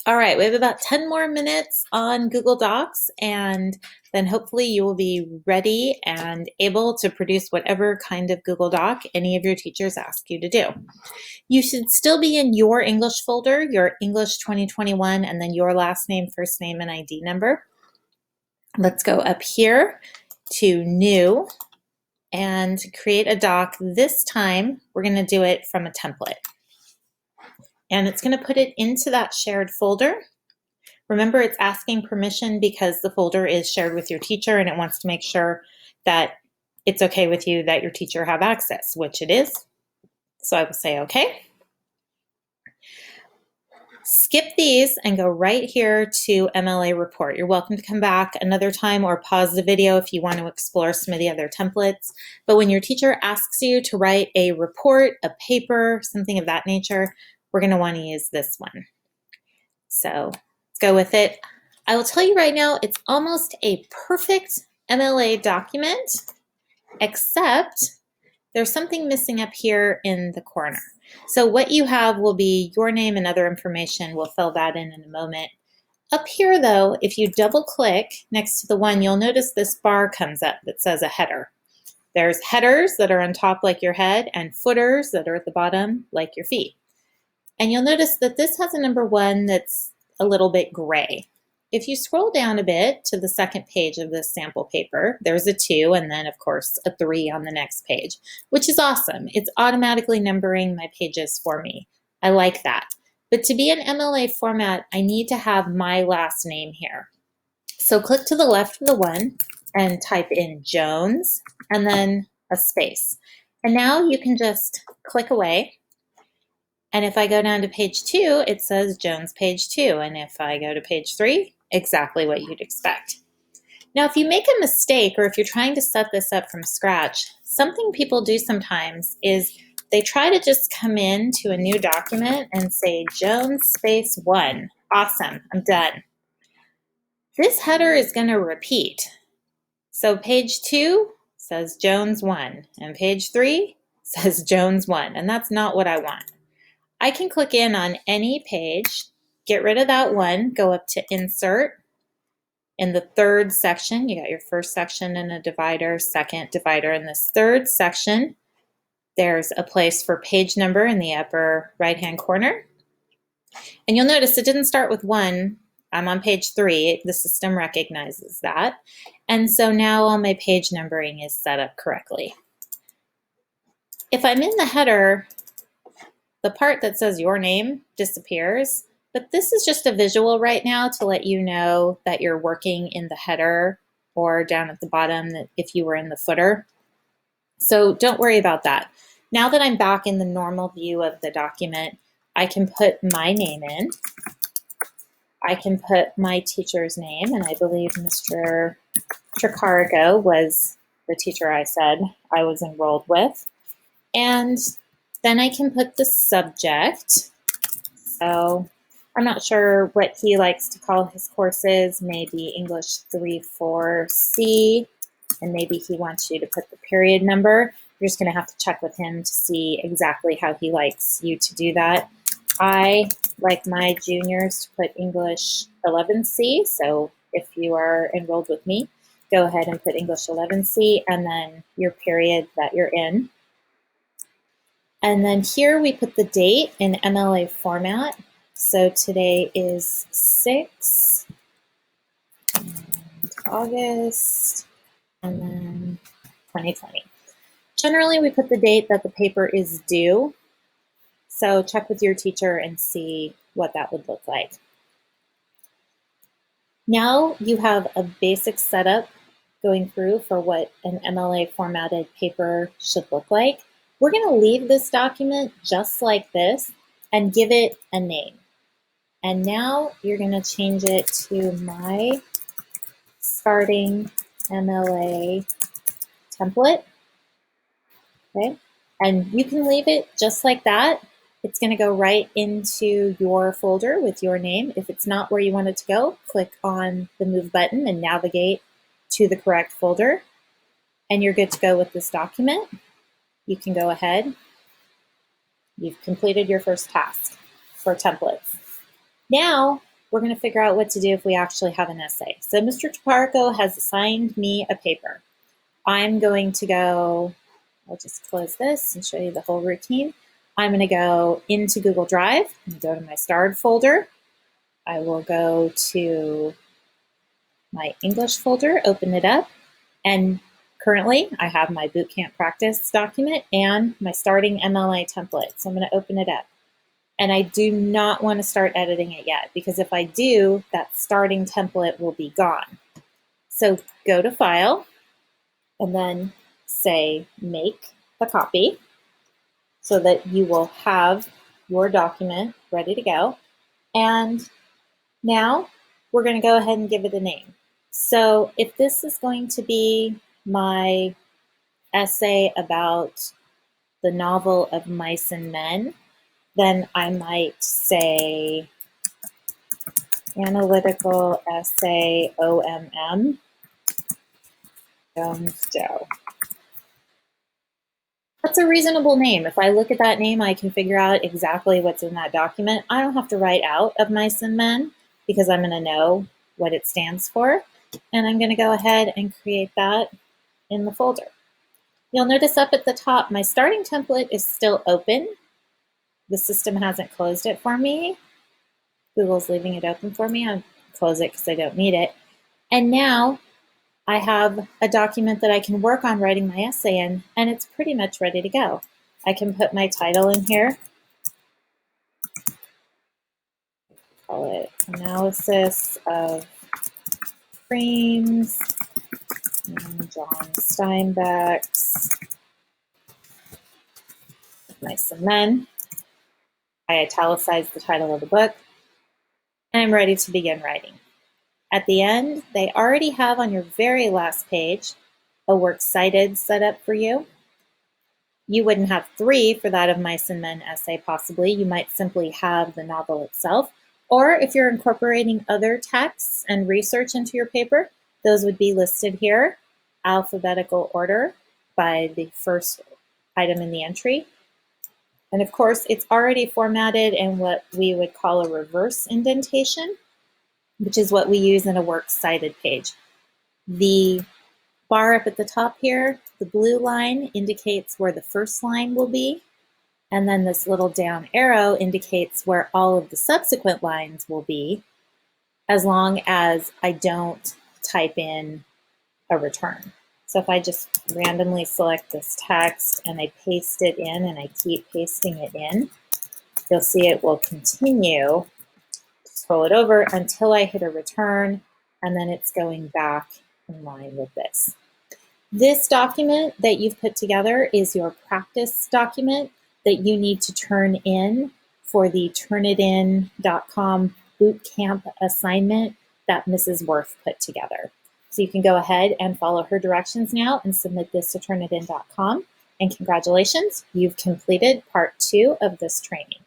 All right, we have about 10 more minutes on Google Docs, and then hopefully you will be ready and able to produce whatever kind of Google Doc any of your teachers ask you to do. You should still be in your English folder, your English 2021, and then your last name, first name, and ID number. Let's go up here to New and create a doc. This time, we're going to do it from a template. And it's going to put it into that shared folder. Remember, it's asking permission because the folder is shared with your teacher and it wants to make sure that it's okay with you that your teacher have access, which it is. So I will say okay. Skip these and go right here to MLA report. You're welcome to come back another time or pause the video if you want to explore some of the other templates. But when your teacher asks you to write a report, a paper, something of that nature, we're going to want to use this one. So go with it. I will tell you right now, it's almost a perfect MLA document, except there's something missing up here in the corner. So what you have will be your name and other information. We'll fill that in a moment. Up here though, if you double click next to the one, you'll notice this bar comes up that says a header. There's headers that are on top like your head and footers that are at the bottom like your feet. And you'll notice that this has a number 1 that's a little bit gray. If you scroll down a bit to the second page of this sample paper, there's a 2 and then of course a 3 on the next page, which is awesome. It's automatically numbering my pages for me. I like that. But to be in MLA format, I need to have my last name here. So click to the left of the 1 and type in Jones and then a space. And now you can just click away. And if I go down to page 2, it says Jones page 2. And if I go to page 3, exactly what you'd expect. Now, if you make a mistake or if you're trying to set this up from scratch, something people do sometimes is they try to just come in to a new document and say Jones space 1. Awesome, I'm done. This header is going to repeat. So page 2 says Jones 1 and page 3 says Jones 1. And that's not what I want. I can click in on any page, get rid of that 1, go up to Insert. In the third section, you got your first section and a divider, second divider. In this third section, there's a place for page number in the upper right-hand corner. And you'll notice it didn't start with 1. I'm on page 3. The system recognizes that. And so now all my page numbering is set up correctly. If I'm in the header, the part that says your name disappears, but this is just a visual right now to let you know that you're working in the header or down at the bottom that if you were in the footer. So don't worry about that. Now that I'm back in the normal view of the document, I can put my name in. I can put my teacher's name, and I believe Mr. Tricargo was the teacher I said I was enrolled with. And then I can put the subject. So I'm not sure what he likes to call his courses, maybe English 3-4C, and maybe he wants you to put the period number. You're just going to have to check with him to see exactly how he likes you to do that. I like my juniors to put English 11C, so if you are enrolled with me, go ahead and put English 11C and then your period that you're in. And then here we put the date in MLA format. So today is 6 August and then 2020. Generally, we put the date that the paper is due. So check with your teacher and see what that would look like. Now you have a basic setup going through for what an MLA formatted paper should look like. We're going to leave this document just like this and give it a name. And now you're going to change it to my starting MLA template. Okay, and you can leave it just like that. It's going to go right into your folder with your name. If it's not where you want it to go, click on the move button and navigate to the correct folder. And you're good to go with this document. You can go ahead. You've completed your first task for templates. Now we're going to figure out what to do if we actually have an essay. So Mr. Chaparco has assigned me a paper. I'm going to go, I'll just close this and show you the whole routine. I'm going to go into Google Drive and go to my starred folder. I will go to my English folder, open it up, and currently I have my bootcamp practice document and my starting MLA template. So I'm going to open it up. And I do not want to start editing it yet, because if I do, that starting template will be gone. So go to File and then say Make a Copy, so that you will have your document ready to go. And now we're going to go ahead and give it a name. So if this is going to be my essay about the novel of Mice and Men, then I might say Analytical Essay OMM Jones Joe. That's a reasonable name. If I look at that name, I can figure out exactly what's in that document. I don't have to write out of Mice and Men, because I'm going to know what it stands for. And I'm going to go ahead and create that in the folder. You'll notice up at the top, my starting template is still open. The system hasn't closed it for me. Google's leaving it open for me. I'll close it because I don't need it. And now I have a document that I can work on writing my essay in, and it's pretty much ready to go. I can put my title in here. Call it Analysis of Creams and John Steinbeck's Mice and Men. I italicized the title of the book, and I'm ready to begin writing. At the end, they already have on your very last page a works cited set up for you. You wouldn't have 3 for that of Mice and Men essay, possibly. You might simply have the novel itself. Or if you're incorporating other texts and research into your paper, those would be listed here, alphabetical order by the first item in the entry. And of course, it's already formatted in what we would call a reverse indentation, which is what we use in a works cited page. The bar up at the top here, the blue line, indicates where the first line will be. And then this little down arrow indicates where all of the subsequent lines will be, as long as I don't type in a return. So if I just randomly select this text and I paste it in and I keep pasting it in, you'll see it will continue. Scroll it over until I hit a return, and then it's going back in line with this. This document that you've put together is your practice document that you need to turn in for the turnitin.com bootcamp assignment that Mrs. Worth put together. So you can go ahead and follow her directions now and submit this to turnitin.com. And congratulations, you've completed part 2 of this training.